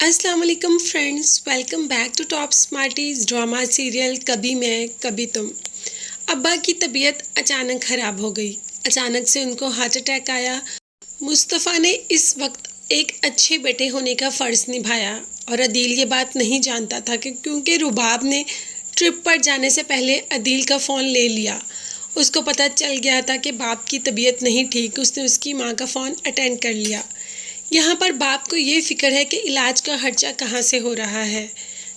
अस्सलाम वालेकुम friends, welcome back to Top Smarties drama serial कभी मैं कभी तुम। अब्बा की तबीयत अचानक ख़राब हो गई। अचानक से उनको हार्ट अटैक आया। मुस्तफ़ा ने इस वक्त एक अच्छे बेटे होने का फ़र्ज़ निभाया और अदील ये बात नहीं जानता था कि क्योंकि रुबाब ने ट्रिप पर जाने से पहले अदील का फ़ोन ले लिया। उसको पता चल गया था कि बाप की तबीयत नहीं ठीक। उसने उसकी माँ का फ़ोन अटेंड कर लिया। यहाँ पर बाप को ये फ़िक्र है कि इलाज का खर्चा कहाँ से हो रहा है,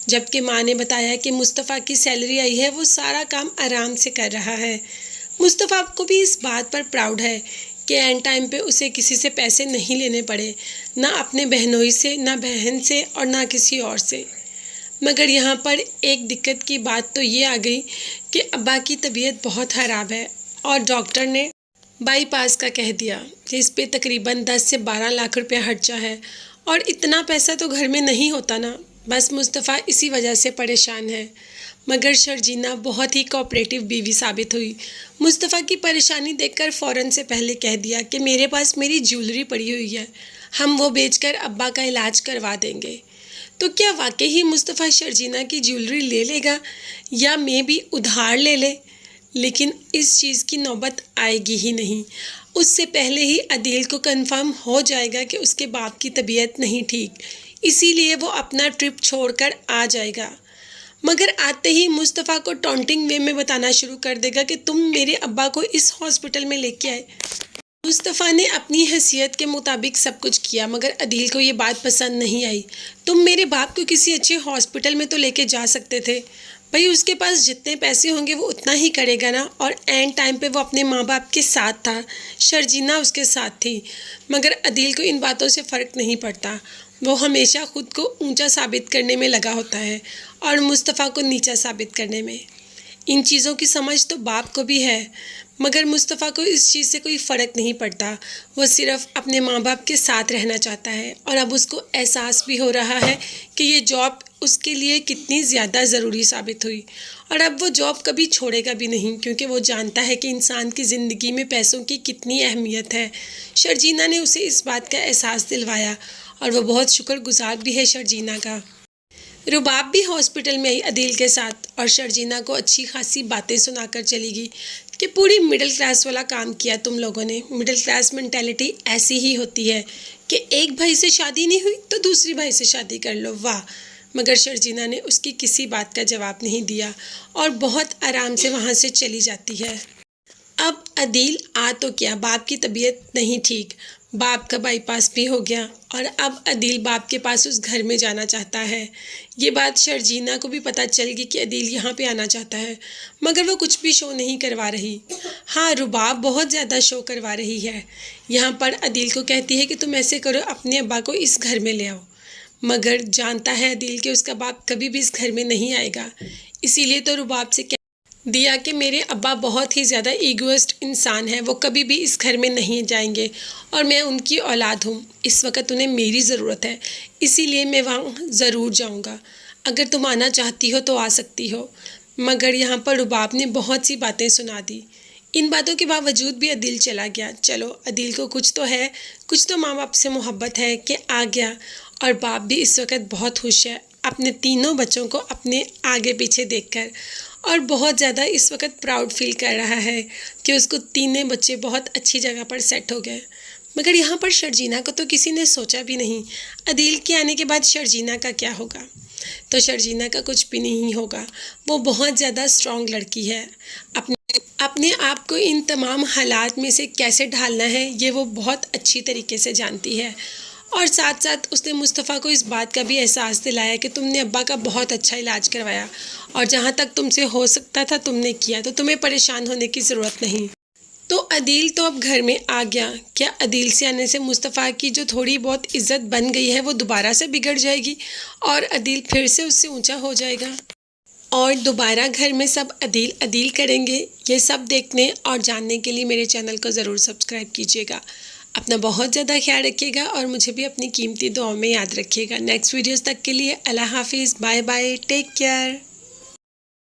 जबकि माँ ने बताया कि मुस्तफ़ा की सैलरी आई है, वो सारा काम आराम से कर रहा है। मुस्तफ़ा को भी इस बात पर प्राउड है कि एंड टाइम पे उसे किसी से पैसे नहीं लेने पड़े, ना अपने बहनोई से, ना बहन से और ना किसी और से। मगर यहाँ पर एक दिक्कत की बात तो ये आ गई कि अब्बा की तबीयत बहुत ख़राब है और डॉक्टर ने बाईपास का कह दिया कि इस पे तकरीबन 10 से 12 लाख रुपया खर्चा है और इतना पैसा तो घर में नहीं होता ना। बस मुस्तफ़ा इसी वजह से परेशान है। मगर शर्जीना बहुत ही कोऑपरेटिव बीवी साबित हुई। मुस्तफ़ा की परेशानी देखकर फ़ौरन से पहले कह दिया कि मेरे पास मेरी ज्वेलरी पड़ी हुई है, हम वो बेचकर अब्बा का इलाज करवा देंगे। तो क्या वाकई ही मुस्तफ़ा शर्जीना की ज्वेलरी ले लेगा या मे भी उधार ले ले? लेकिन इस चीज़ की नौबत आएगी ही नहीं। उससे पहले ही अदील को कंफर्म हो जाएगा कि उसके बाप की तबीयत नहीं ठीक, इसीलिए वो अपना ट्रिप छोड़कर आ जाएगा। मगर आते ही मुस्तफ़ा को टॉन्टिंग वे में बताना शुरू कर देगा कि तुम मेरे अब्बा को इस हॉस्पिटल में लेके आए। मुस्तफ़ा ने अपनी हैसियत के मुताबिक सब कुछ किया, मगर अदील को ये बात पसंद नहीं आई। तुम मेरे बाप को किसी अच्छे हॉस्पिटल में तो लेके जा सकते थे भाई, उसके पास जितने पैसे होंगे वो उतना ही करेगा ना। और एंड टाइम पे वो अपने माँ बाप के साथ था, शर्जीना उसके साथ थी। मगर अदील को इन बातों से फ़र्क नहीं पड़ता। वो हमेशा ख़ुद को ऊंचा साबित करने में लगा होता है और मुस्तफ़ा को नीचा साबित करने में। इन चीज़ों की समझ तो बाप को भी है, मगर मुस्तफ़ा को इस चीज़ से कोई फ़र्क नहीं पड़ता। वो सिर्फ़ अपने माँ बाप के साथ रहना चाहता है और अब उसको एहसास भी हो रहा है कि ये जॉब उसके लिए कितनी ज़्यादा ज़रूरी साबित हुई और अब वो जॉब कभी छोड़ेगा भी नहीं, क्योंकि वो जानता है कि इंसान की ज़िंदगी में पैसों की कितनी अहमियत है। शर्जीना ने उसे इस बात का एहसास दिलवाया और वो बहुत शुक्रगुजार भी है शर्जीना का। रुबाब भी हॉस्पिटल में आई अदील के साथ और शर्जीना को अच्छी खासी बातें सुनाकर चली गई कि पूरी मिडिल क्लास वाला काम किया तुम लोगों ने। मिडिल क्लास मेंटालिटी ऐसी ही होती है कि एक भाई से शादी नहीं हुई तो दूसरी भाई से शादी कर लो, वाह। मगर शर्जीना ने उसकी किसी बात का जवाब नहीं दिया और बहुत आराम से वहाँ से चली जाती है। अब अदील आ तो क्या, बाप की तबीयत नहीं ठीक, बाप का बाईपास भी हो गया और अब अदील बाप के पास उस घर में जाना चाहता है। ये बात शर्जीना को भी पता चल गई कि अदील यहाँ पे आना चाहता है, मगर वो कुछ भी शो नहीं करवा रही। हाँ, रुबाब बहुत ज़्यादा शो करवा रही है। यहाँ पर अदील को कहती है कि तुम ऐसे करो, अपने अब्बा को इस घर में ले आओ। मगर जानता है अदील कि उसका बाप कभी भी इस घर में नहीं आएगा, इसीलिए तो रुबाब से दिया कि मेरे अब्बा बहुत ही ज़्यादा ईगोइस्ट इंसान है, वो कभी भी इस घर में नहीं जाएंगे और मैं उनकी औलाद हूँ। इस वक्त उन्हें मेरी ज़रूरत है, इसीलिए मैं वहाँ ज़रूर जाऊँगा। अगर तुम आना चाहती हो तो आ सकती हो। मगर यहाँ पर रुबाब ने बहुत सी बातें सुना दी। इन बातों के बावजूद भी अदील चला गया। चलो, अदील को कुछ तो है, कुछ तो माँ बाप से मोहब्बत है कि आ गया। और बाप भी इस वक्त बहुत खुश है अपने तीनों बच्चों को अपने आगे पीछे देखकर और बहुत ज़्यादा इस वक्त प्राउड फील कर रहा है कि उसको तीनों बच्चे बहुत अच्छी जगह पर सेट हो गए। मगर यहाँ पर शर्जीना को तो किसी ने सोचा भी नहीं। अदील के आने के बाद शर्जीना का क्या होगा? तो शर्जीना का कुछ भी नहीं होगा। वो बहुत ज़्यादा स्ट्रॉन्ग लड़की है। अपने आप को इन तमाम हालात में से कैसे ढालना है ये वो बहुत अच्छी तरीके से जानती है। और साथ साथ उसने मुस्तफ़ा को इस बात का भी एहसास दिलाया कि तुमने अब्बा का बहुत अच्छा इलाज करवाया और जहाँ तक तुमसे हो सकता था तुमने किया, तो तुम्हें परेशान होने की ज़रूरत नहीं। तो अदील तो अब घर में आ गया। क्या अदील से आने से मुस्तफ़ा की जो थोड़ी बहुत इज्जत बन गई है वो दोबारा से बिगड़ जाएगी और अदील फिर से उससे ऊंचा हो जाएगा और दोबारा घर में सब अदील अदील करेंगे? ये सब देखने और जानने के लिए मेरे चैनल को ज़रूर सब्सक्राइब कीजिएगा। अपना बहुत ज़्यादा ख्याल रखिएगा और मुझे भी अपनी कीमती दुआओं में याद रखिएगा। नेक्स्ट वीडियोस तक के लिए अल्लाह हाफिज़, बाय बाय, टेक केयर।